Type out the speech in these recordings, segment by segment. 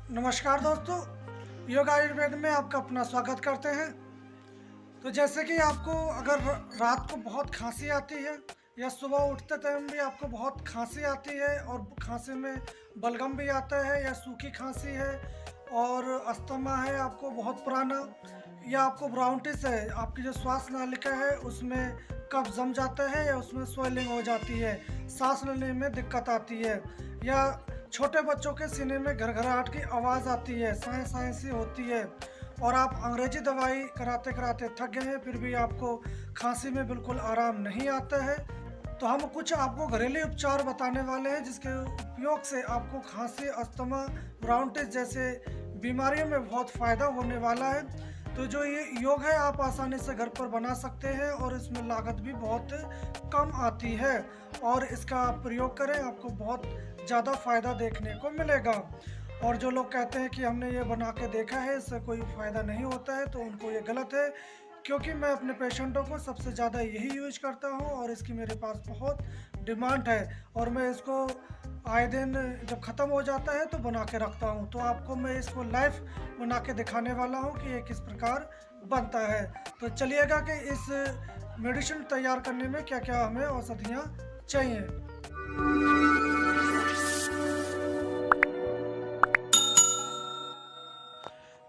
नमस्कार दोस्तों, योग आयुर्वेद में आपका अपना स्वागत करते हैं। तो जैसे कि आपको अगर रात को बहुत खांसी आती है या सुबह उठते टाइम भी आपको बहुत खांसी आती है और खांसी में बलगम भी आता है या सूखी खांसी है और अस्थमा है आपको बहुत पुराना, या आपको ब्राउनटिस है, आपकी जो श्वास नालिका है उसमें कफ जम जाता है या उसमें स्वेलिंग हो जाती है, सांस लेने में दिक्कत आती है, या छोटे बच्चों के सीने में घरघराहट की आवाज़ आती है, साए साए सी होती है और आप अंग्रेजी दवाई कराते कराते थक गए हैं फिर भी आपको खांसी में बिल्कुल आराम नहीं आता है, तो हम कुछ आपको घरेलू उपचार बताने वाले हैं जिसके उपयोग से आपको खांसी, अस्थमा, ब्राउनटिस जैसे बीमारियों में बहुत फ़ायदा होने वाला है। तो जो ये योग है आप आसानी से घर पर बना सकते हैं और इसमें लागत भी बहुत कम आती है और इसका आप प्रयोग करें, आपको बहुत ज़्यादा फ़ायदा देखने को मिलेगा। और जो लोग कहते हैं कि हमने ये बना के देखा है इससे कोई फ़ायदा नहीं होता है, तो उनको ये गलत है, क्योंकि मैं अपने पेशेंटों को सबसे ज़्यादा यही यूज करता हूँ और इसकी मेरे पास बहुत डिमांड है और मैं इसको आए दिन जब ख़त्म हो जाता है तो बना के रखता हूँ। तो आपको मैं इसको लाइव बना के दिखाने वाला हूँ कि ये किस प्रकार बनता है। तो चलिएगा कि इस मेडिसिन तैयार करने में क्या क्या हमें औषधियाँ चाहिए।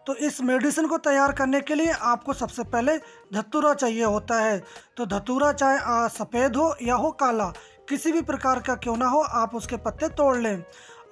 तो इस मेडिसिन को तैयार करने के लिए आपको सबसे पहले धतूरा चाहिए होता है। तो धतूरा चाहे सफ़ेद हो या हो काला, किसी भी प्रकार का क्यों ना हो, आप उसके पत्ते तोड़ लें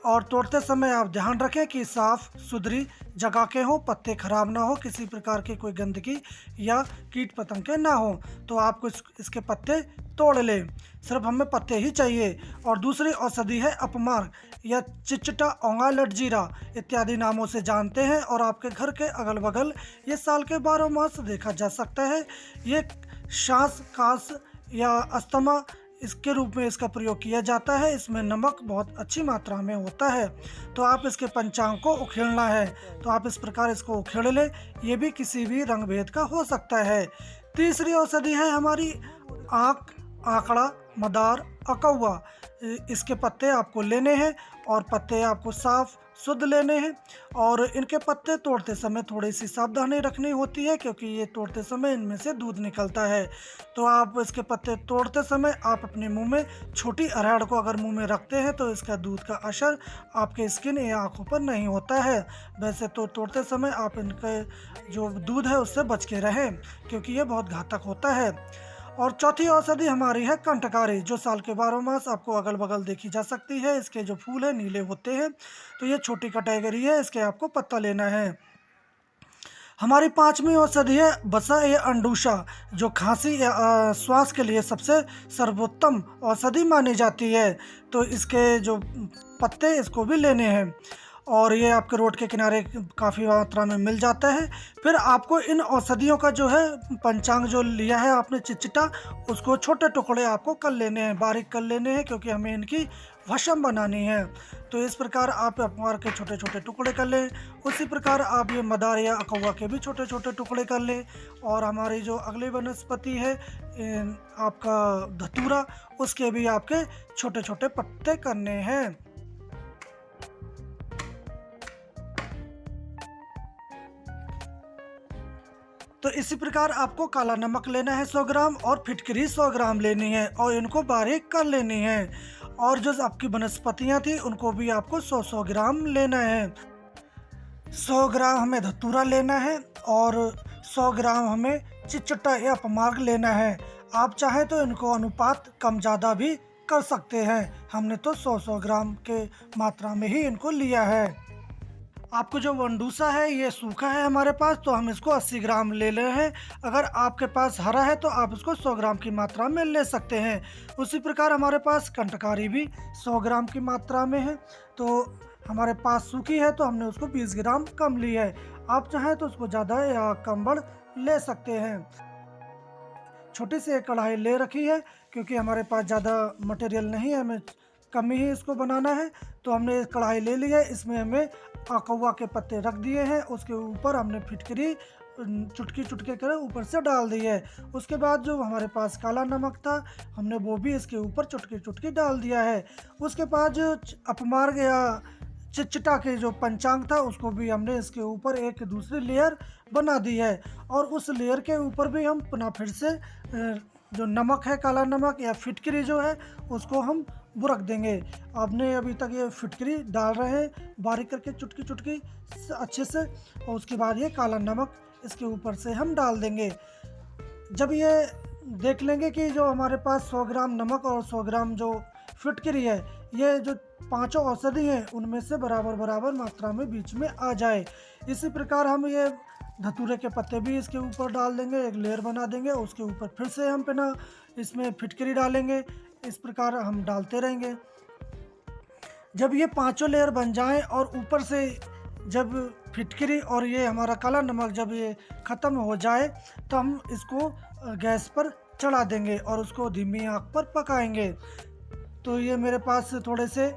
और तोड़ते समय आप ध्यान रखें कि साफ़ सुथरी जगह के हों, पत्ते खराब ना हो, किसी प्रकार की कोई गंदगी या कीट पतंगे ना हो। तो आपको इसके पत्ते तोड़ लें, सिर्फ हमें पत्ते ही चाहिए। और दूसरी औषधि है अपमार्ग या चिचटा, औंगा, लटजीरा इत्यादि नामों से जानते हैं और आपके घर के अगल बगल ये साल के 12 मास देखा जा सकता है। ये सांस, कास या अस्थमा इसके रूप में इसका प्रयोग किया जाता है। इसमें नमक बहुत अच्छी मात्रा में होता है। तो आप इसके पंचांग को उखेड़ना है, तो आप इस प्रकार इसको उखेड़ लें। ये भी किसी भी रंग भेद का हो सकता है। तीसरी औषधि है हमारी आँख, आंकड़ा, मदार, अकौवा। इसके पत्ते आपको लेने हैं और पत्ते आपको साफ शुद्ध लेने हैं और इनके पत्ते तोड़ते समय थोड़ी सी सावधानी रखनी होती है, क्योंकि ये तोड़ते समय इनमें से दूध निकलता है। तो आप इसके पत्ते तोड़ते समय आप अपने मुंह में छोटी अरहर को अगर मुंह में रखते हैं तो इसका दूध का असर आपके स्किन या आँखों पर नहीं होता है। वैसे तो तोड़ते समय आप इनके जो दूध है उससे बच के रहें, क्योंकि ये बहुत घातक होता है। और चौथी औषधि हमारी है कंटकारी, जो साल के 12 मास आपको अगल बगल देखी जा सकती है। इसके जो फूल है नीले होते हैं, तो ये छोटी कैटेगरी है, इसके आपको पत्ता लेना है। हमारी पांचवी औषधि है बसा या अंडूशा, जो खांसी या श्वास के लिए सबसे सर्वोत्तम औषधि मानी जाती है। तो इसके जो पत्ते इसको भी लेने हैं और ये आपके रोड के किनारे काफ़ी मात्रा में मिल जाता है। फिर आपको इन औषधियों का जो है पंचांग जो लिया है आपने चिचटा, उसको छोटे टुकड़े आपको कर लेने हैं, बारीक कर लेने हैं, क्योंकि हमें इनकी भस्म बनानी है। तो इस प्रकार आप अपमार के छोटे छोटे टुकड़े कर लें। उसी प्रकार आप ये मदार या अकौवा के भी छोटे छोटे टुकड़े कर लें। और हमारी जो अगली वनस्पति है आपका धतूरा, उसके भी आपके छोटे छोटे पत्ते करने हैं। तो इसी प्रकार आपको काला नमक लेना है 100 ग्राम और फिटकरी 100 ग्राम लेनी है और इनको बारीक कर लेनी है। और जो आपकी वनस्पतियाँ थी उनको भी आपको 100-100 ग्राम लेना है। 100 ग्राम हमें धतूरा लेना है और 100 ग्राम हमें चिचटा या अपमार्ग लेना है। आप चाहें तो इनको अनुपात कम ज़्यादा भी कर सकते हैं। हमने तो 100-100 ग्राम के मात्रा में ही इनको लिया है। आपको जो वंडूसा है ये सूखा है हमारे पास, तो हम इसको 80 ग्राम ले रहे हैं। अगर आपके पास हरा है तो आप इसको 100 ग्राम की मात्रा में ले सकते हैं। उसी प्रकार हमारे पास कंटकारी भी 100 ग्राम की मात्रा में है। तो हमारे पास सूखी है तो हमने उसको 20 ग्राम कम ली है। आप चाहें तो उसको ज़्यादा या कम बढ़ ले सकते हैं। छोटी सी एक कढ़ाई ले रखी है, क्योंकि हमारे पास ज़्यादा मटेरियल नहीं है, हमें कम ही इसको बनाना है। तो हमने कढ़ाई ले ली है, इसमें हमें कौवा के पत्ते रख दिए हैं, उसके ऊपर हमने फिटकरी चुटकी चुटके कर ऊपर से डाल दी है। उसके बाद जो हमारे पास काला नमक था हमने वो भी इसके ऊपर चुटकी चुटकी डाल दिया है। उसके बाद जो अपमार्ग या चिटचिटा के जो पंचांग था उसको भी हमने इसके ऊपर एक दूसरी लेयर बना दी है। और उस लेयर के ऊपर भी हम पुनः फिर से जो नमक है, काला नमक या फिटकरी जो है, उसको हम बुरक देंगे। आपने अभी तक ये फिटकरी डाल रहे हैं बारीक करके चुटकी चुटकी अच्छे से, और उसके बाद ये काला नमक इसके ऊपर से हम डाल देंगे। जब ये देख लेंगे कि जो हमारे पास 100 ग्राम नमक और 100 ग्राम जो फिटकरी है, ये जो पांचों औषधि हैं उनमें से बराबर बराबर मात्रा में बीच में आ जाए, इसी प्रकार हम ये धतूरे के पत्ते भी इसके ऊपर डाल देंगे, एक लेयर बना देंगे। उसके ऊपर फिर से हम पिना इसमें फिटकरी डालेंगे। इस प्रकार हम डालते रहेंगे। जब ये पांचों लेयर बन जाएं और ऊपर से जब फिटकरी और ये हमारा काला नमक जब ये ख़त्म हो जाए, तो हम इसको गैस पर चढ़ा देंगे और उसको धीमी आंच पर पकाएंगे। तो ये मेरे पास थोड़े से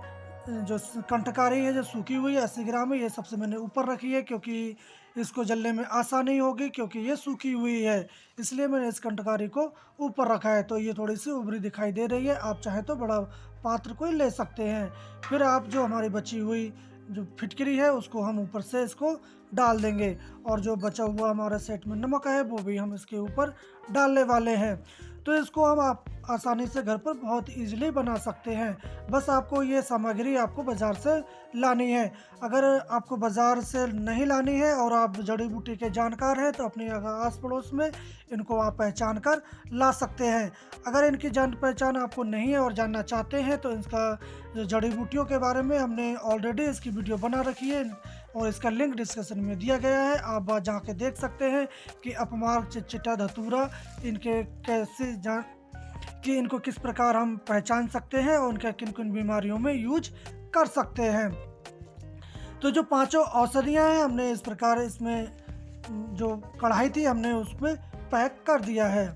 जो कंठकारी है जो सूखी हुई है 80 ग्राम है, ये सबसे मैंने ऊपर रखी है क्योंकि इसको जलने में आसानी होगी, क्योंकि ये सूखी हुई है, इसलिए मैंने इस कंठकारी को ऊपर रखा है। तो ये थोड़ी सी उभरी दिखाई दे रही है। आप चाहे तो बड़ा पात्र कोई ले सकते हैं। फिर आप जो हमारी बची हुई जो फिटकरी है उसको हम ऊपर से इसको डाल देंगे, और जो बचा हुआ हमारा सेट में नमक है वो भी हम इसके ऊपर डालने वाले हैं। तो इसको हम आप आसानी से घर पर बहुत इजीली बना सकते हैं। बस आपको ये सामग्री आपको बाज़ार से लानी है। अगर आपको बाज़ार से नहीं लानी है और आप जड़ी बूटी के जानकार हैं, तो अपने आस पड़ोस में इनको आप पहचान कर ला सकते हैं। अगर इनकी जान पहचान आपको नहीं है और जानना चाहते हैं, तो इसका जड़ी बूटियों के बारे में हमने ऑलरेडी इसकी वीडियो बना रखी है और इसका लिंक डिस्क्रिप्शन में दिया गया है। आप जाके देख सकते हैं कि अपमार्ग, चिटचिटा, धतूरा इनके कैसे कि इनको किस प्रकार हम पहचान सकते हैं और उनके किन किन बीमारियों में यूज कर सकते हैं। तो जो पांचों औषधियाँ हैं हमने इस प्रकार इसमें जो कढ़ाई थी हमने उसमें पैक कर दिया है।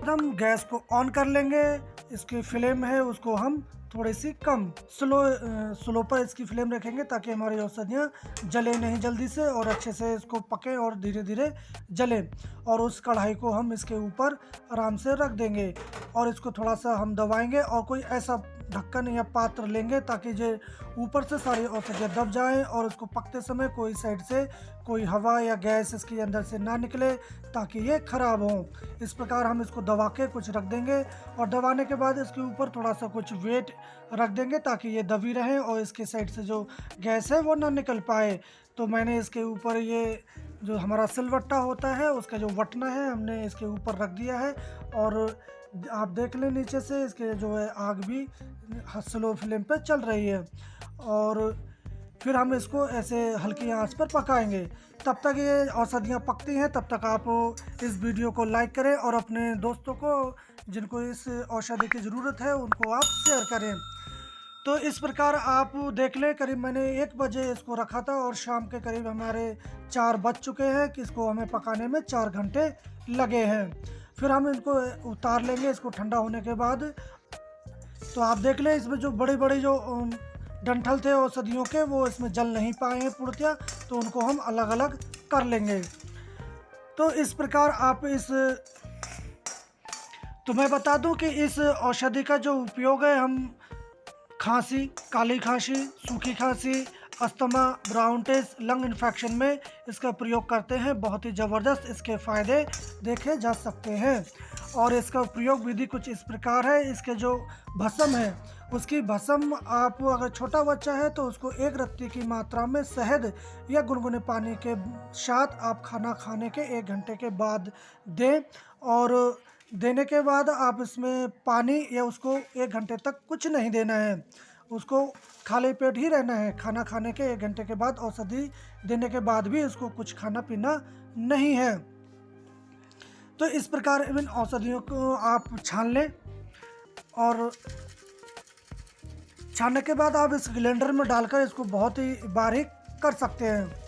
हम गैस को ऑन कर लेंगे। इसकी फ्लेम है उसको हम थोड़ी सी कम स्लो पर इसकी फ्लेम रखेंगे, ताकि हमारी औषधियाँ जले नहीं जल्दी से और अच्छे से इसको पके और धीरे धीरे जले। और उस कढ़ाई को हम इसके ऊपर आराम से रख देंगे और इसको थोड़ा सा हम दबाएंगे और कोई ऐसा ढक्कन या पात्र लेंगे ताकि जो ऊपर से सारी औषधियाँ दब जाएं और उसको पकते समय कोई साइड से कोई हवा या गैस इसके अंदर से ना निकले, ताकि ये ख़राब हो। इस प्रकार हम इसको दबा के कुछ रख देंगे और दबाने के बाद इसके ऊपर थोड़ा सा कुछ वेट रख देंगे ताकि ये दबी रहे और इसके साइड से जो गैस है वो ना निकल पाए। तो मैंने इसके ऊपर ये जो हमारा सिलवट्टा होता है उसका जो वटना है हमने इसके ऊपर रख दिया है। और आप देख लें नीचे से इसके जो है आग भी स्लो फ्लेम पे चल रही है। और फिर हम इसको ऐसे हल्की आंच पर पकाएंगे। तब तक ये औषधियाँ पकती हैं, तब तक आप इस वीडियो को लाइक करें और अपने दोस्तों को जिनको इस औषधि की ज़रूरत है उनको आप शेयर करें। तो इस प्रकार आप देख लें, करीब मैंने 1 बजे इसको रखा था और शाम के करीब हमारे 4 बज चुके हैं कि इसको हमें पकाने में 4 घंटे लगे हैं। फिर हम इनको उतार लेंगे इसको ठंडा होने के बाद। तो आप देख लें इसमें जो बड़े बड़े जो डंठल थे औषधियों के वो इसमें जल नहीं पाए हैं पूर्णतया, तो उनको हम अलग अलग कर लेंगे। तो इस प्रकार आप तो मैं बता दूं कि इस औषधि का जो उपयोग है हम खांसी, काली खांसी, सूखी खांसी, अस्थमा, ब्राउनटेस, लंग इन्फेक्शन में इसका प्रयोग करते हैं। बहुत ही ज़बरदस्त इसके फ़ायदे देखे जा सकते हैं। और इसका प्रयोग विधि कुछ इस प्रकार है। इसके जो भस्म है उसकी भस्म आप अगर छोटा बच्चा है तो उसको 1 रत्ती की मात्रा में शहद या गुनगुने पानी के साथ आप खाना खाने के 1 घंटे के बाद दें। और देने के बाद आप इसमें पानी या उसको 1 घंटे तक कुछ नहीं देना है, उसको खाली पेट ही रहना है। खाना खाने के 1 घंटे के बाद औषधि देने के बाद भी इसको कुछ खाना पीना नहीं है। तो इस प्रकार इन औषधियों को आप छान लें और छानने के बाद आप इस ब्लेंडर में डालकर इसको बहुत ही बारीक कर सकते हैं।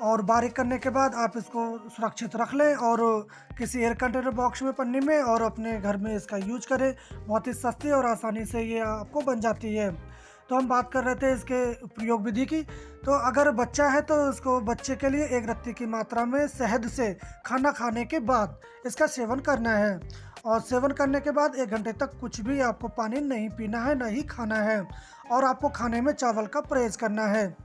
और बारीक करने के बाद आप इसको सुरक्षित रख लें और किसी एयर कंटेनर बॉक्स में, पन्नी में, और अपने घर में इसका यूज करें। बहुत ही सस्ती और आसानी से ये आपको बन जाती है। तो हम बात कर रहे थे इसके प्रयोग विधि की। तो अगर बच्चा है तो उसको बच्चे के लिए 1 रत्ती की मात्रा में शहद से खाना खाने के बाद इसका सेवन करना है। और सेवन करने के बाद 1 घंटे तक कुछ भी आपको पानी नहीं पीना है, नहीं खाना है और आपको खाने में चावल का परहेज़ करना है।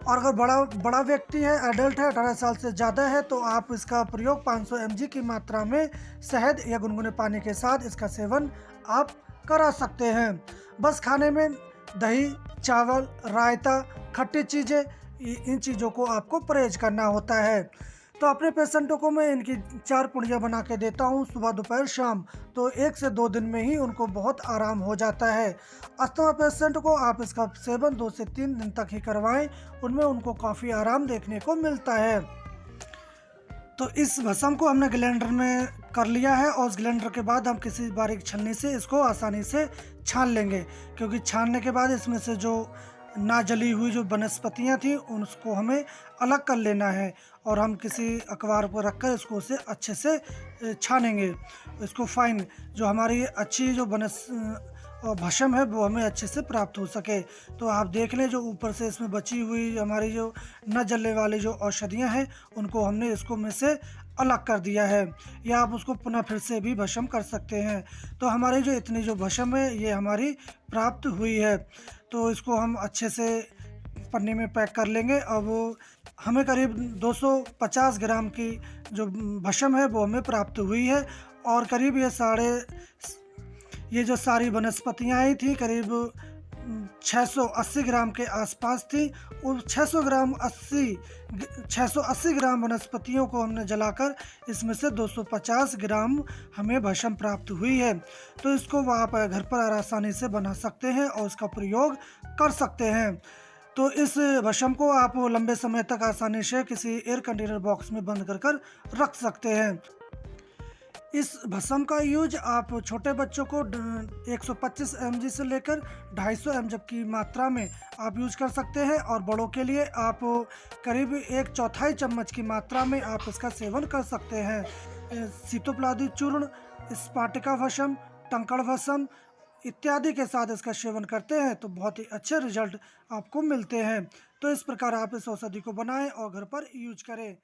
और अगर बड़ा बड़ा व्यक्ति है, एडल्ट है, 18 साल से ज़्यादा है, तो आप इसका प्रयोग 500 mg की मात्रा में शहद या गुनगुने पानी के साथ इसका सेवन आप करा सकते हैं। बस खाने में दही, चावल, रायता, खट्टी चीज़ें, इन चीज़ों को आपको परहेज करना होता है। तो अपने पेशेंटों को मैं इनकी 4 पुड़ियाँ बना के देता हूँ सुबह, दोपहर, शाम। तो 1 से 2 दिन में ही उनको बहुत आराम हो जाता है। अस्थमा पेशेंट को आप इसका सेवन 2 से 3 दिन तक ही करवाएं, उनमें उनको काफ़ी आराम देखने को मिलता है। तो इस भस्म को हमने ग्राइंडर में कर लिया है और उस ग्राइंडर के बाद हम किसी बारीक छलनी से इसको आसानी से छान लेंगे, क्योंकि छानने के बाद इसमें से जो ना जली हुई जो वनस्पतियाँ थी उसको हमें अलग कर लेना है और हम किसी अखबार पर रखकर इसको उसे अच्छे से छानेंगे। इसको फाइन जो हमारी अच्छी जो भस्म है वो हमें अच्छे से प्राप्त हो सके। तो आप देख लें जो ऊपर से इसमें बची हुई हमारी जो न जलने वाली जो औषधियाँ हैं उनको हमने इसको में से अलग कर दिया है, या आप उसको पुनः फिर से भी भस्म कर सकते हैं। तो हमारी जो इतनी जो भस्म है ये हमारी प्राप्त हुई है। तो इसको हम अच्छे से पन्नी में पैक कर लेंगे। अब हमें करीब 250 ग्राम की जो भस्म है वो हमें प्राप्त हुई है और करीब ये जो सारी वनस्पतियाँ आई थी करीब 680 ग्राम के आसपास थी। उस 680 ग्राम वनस्पतियों को हमने जलाकर इसमें से 250 ग्राम हमें भस्म प्राप्त हुई है। तो इसको आप घर पर आसानी से बना सकते हैं और इसका प्रयोग कर सकते हैं। तो इस भस्म को आप लंबे समय तक आसानी से किसी एयर कंटेनर बॉक्स में बंद कर रख सकते हैं। इस भस्म का यूज आप छोटे बच्चों को 125 mg से लेकर 250 mg की मात्रा में आप यूज कर सकते हैं और बड़ों के लिए आप करीब 1/4 चम्मच की मात्रा में आप इसका सेवन कर सकते हैं। सीतोपलादी चूर्ण, स्पाटिका भस्म, टंकड़ भस्म इत्यादि के साथ इसका सेवन करते हैं तो बहुत ही अच्छे रिजल्ट आपको मिलते हैं। तो इस प्रकार आप इस औषधि को बनाएं और घर पर यूज करें।